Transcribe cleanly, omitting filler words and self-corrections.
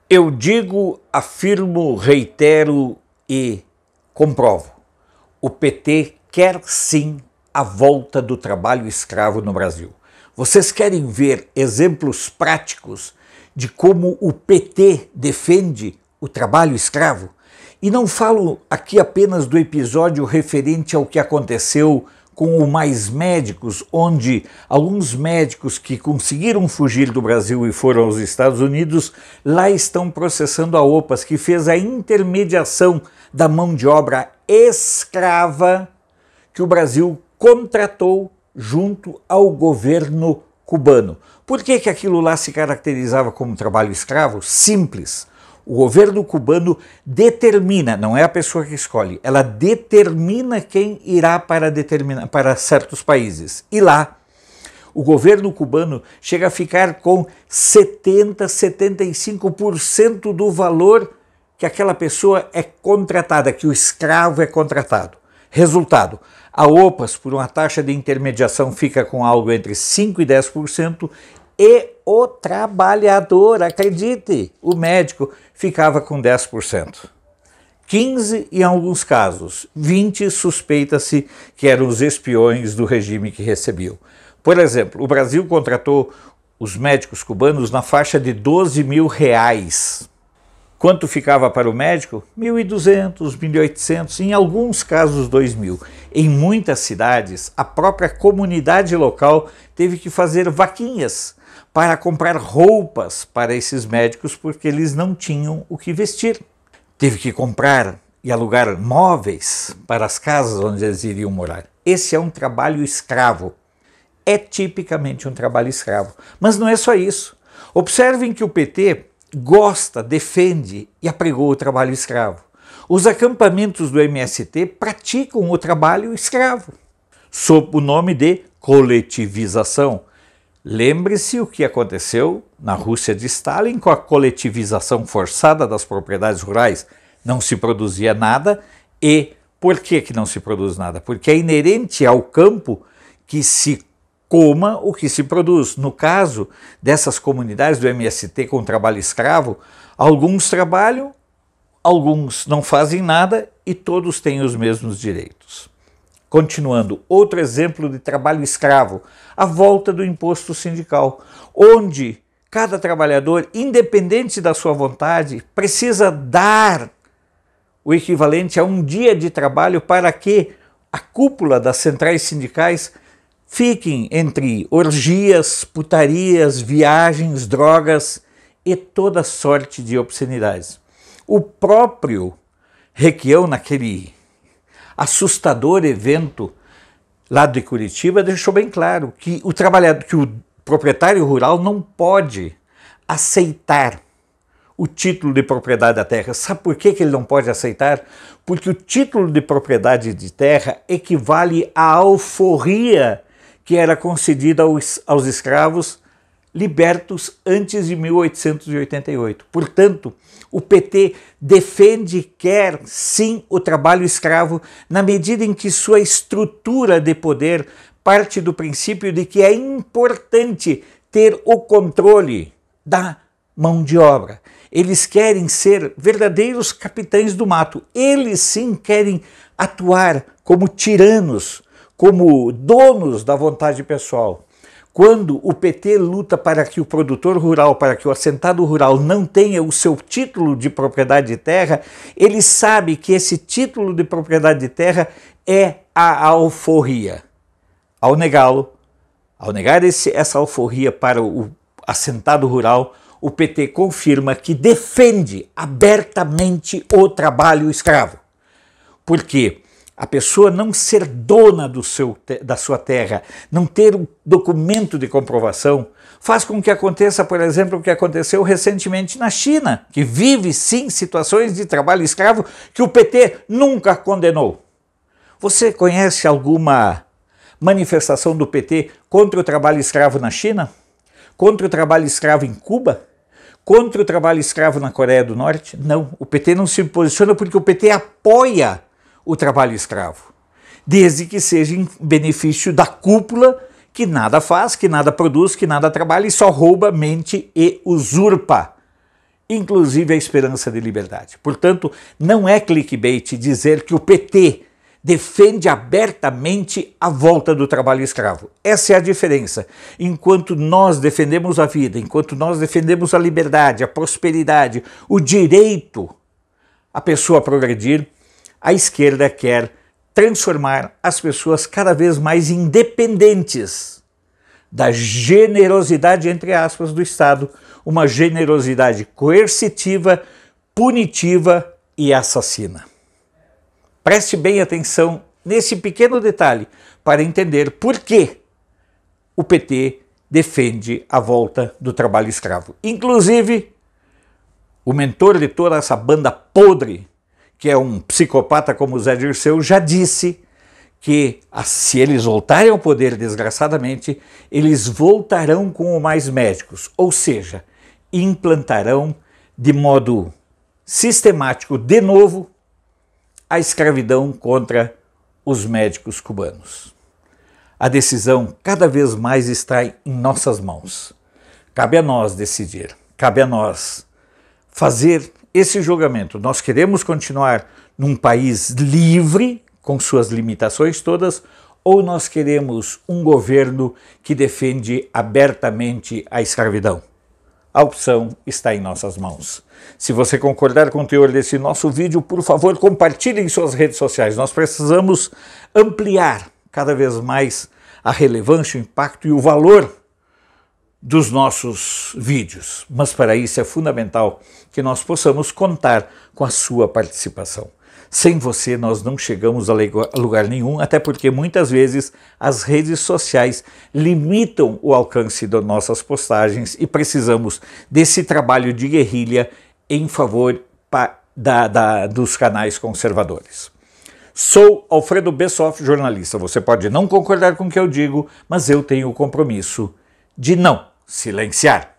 Eu digo, afirmo, reitero e comprovo. O PT quer sim a volta do trabalho escravo no Brasil. Vocês querem ver exemplos práticos de como o PT defende o trabalho escravo? E não falo aqui apenas do episódio referente ao que aconteceu com o Mais Médicos, onde alguns médicos que conseguiram fugir do Brasil e foram aos Estados Unidos, lá estão processando a OPAS, que fez a intermediação da mão de obra escrava que o Brasil contratou junto ao governo cubano. Por que aquilo lá se caracterizava como trabalho escravo? Simples. O governo cubano determina, não é a pessoa que escolhe, ela determina quem irá para certos países. E lá, o governo cubano chega a ficar com 75% do valor que aquela pessoa é contratada, que o escravo é contratado. Resultado, a OPAS, por uma taxa de intermediação, fica com algo entre 5% e 10%, e o trabalhador, acredite, o médico, ficava com 10%. 15% em alguns casos, 20% suspeita-se que eram os espiões do regime que recebiam. Por exemplo, o Brasil contratou os médicos cubanos na faixa de R$12 mil. Quanto ficava para o médico? 1.200, 1.800, em alguns casos 2.000. Em muitas cidades, a própria comunidade local teve que fazer vaquinhas para comprar roupas para esses médicos porque eles não tinham o que vestir. Teve que comprar e alugar móveis para as casas onde eles iriam morar. Esse é um trabalho escravo. É tipicamente um trabalho escravo. Mas não é só isso. Observem que o PT gosta, defende e apregou o trabalho escravo. Os acampamentos do MST praticam o trabalho escravo, sob o nome de coletivização. Lembre-se o que aconteceu na Rússia de Stalin com a coletivização forçada das propriedades rurais. Não se produzia nada. E por que não se produz nada? Porque é inerente ao campo que se coma o que se produz. No caso dessas comunidades do MST com trabalho escravo, alguns trabalham, alguns não fazem nada e todos têm os mesmos direitos. Continuando, outro exemplo de trabalho escravo, a volta do imposto sindical, onde cada trabalhador, independente da sua vontade, precisa dar o equivalente a um dia de trabalho para que a cúpula das centrais sindicais fiquem entre orgias, putarias, viagens, drogas e toda sorte de obscenidades. O próprio Requião, naquele assustador evento lá de Curitiba, deixou bem claro que o proprietário rural não pode aceitar o título de propriedade da terra. Sabe por que ele não pode aceitar? Porque o título de propriedade de terra equivale à alforria que era concedida aos escravos libertos antes de 1888. Portanto, o PT defende, quer sim o trabalho escravo na medida em que sua estrutura de poder parte do princípio de que é importante ter o controle da mão de obra. Eles querem ser verdadeiros capitães do mato. Eles sim querem atuar como tiranos, como donos da vontade pessoal. Quando o PT luta para que o produtor rural, para que o assentado rural não tenha o seu título de propriedade de terra, ele sabe que esse título de propriedade de terra é a alforria. Ao negá-lo, ao negar essa alforria para o assentado rural, o PT confirma que defende abertamente o trabalho escravo. Por quê? A pessoa não ser dona da sua terra, não ter um documento de comprovação, faz com que aconteça, por exemplo, o que aconteceu recentemente na China, que vive sim situações de trabalho escravo que o PT nunca condenou. Você conhece alguma manifestação do PT contra o trabalho escravo na China? Contra o trabalho escravo em Cuba? Contra o trabalho escravo na Coreia do Norte? Não, o PT não se posiciona porque o PT apoia o trabalho escravo, desde que seja em benefício da cúpula que nada faz, que nada produz, que nada trabalha e só rouba, mente e usurpa. inclusive a esperança de liberdade. Portanto, não é clickbait dizer que o PT defende abertamente a volta do trabalho escravo. Essa é a diferença. Enquanto nós defendemos a vida, enquanto nós defendemos a liberdade, a prosperidade, o direito à pessoa a progredir, a esquerda quer transformar as pessoas cada vez mais independentes da generosidade, entre aspas, do Estado, uma generosidade coercitiva, punitiva e assassina. Preste bem atenção nesse pequeno detalhe para entender por que o PT defende a volta do trabalho escravo. Inclusive, o mentor de toda essa banda podre, que é um psicopata como Zé Dirceu, já disse que se eles voltarem ao poder, desgraçadamente, eles voltarão com mais médicos, ou seja, implantarão de modo sistemático, de novo, a escravidão contra os médicos cubanos. A decisão cada vez mais está em nossas mãos. Cabe a nós decidir, cabe a nós fazer esse julgamento. Nós queremos continuar num país livre, com suas limitações todas, ou nós queremos um governo que defende abertamente a escravidão? A opção está em nossas mãos. Se você concordar com o teor desse nosso vídeo, por favor, compartilhe em suas redes sociais. Nós precisamos ampliar cada vez mais a relevância, o impacto e o valor dos nossos vídeos. Mas para isso é fundamental que nós possamos contar com a sua participação. Sem você nós não chegamos a lugar nenhum, até porque muitas vezes as redes sociais limitam o alcance das nossas postagens e precisamos desse trabalho de guerrilha em favor dos canais conservadores. Sou Alfredo Bessoff, jornalista. Você pode não concordar com o que eu digo, mas eu tenho o compromisso de não silenciar.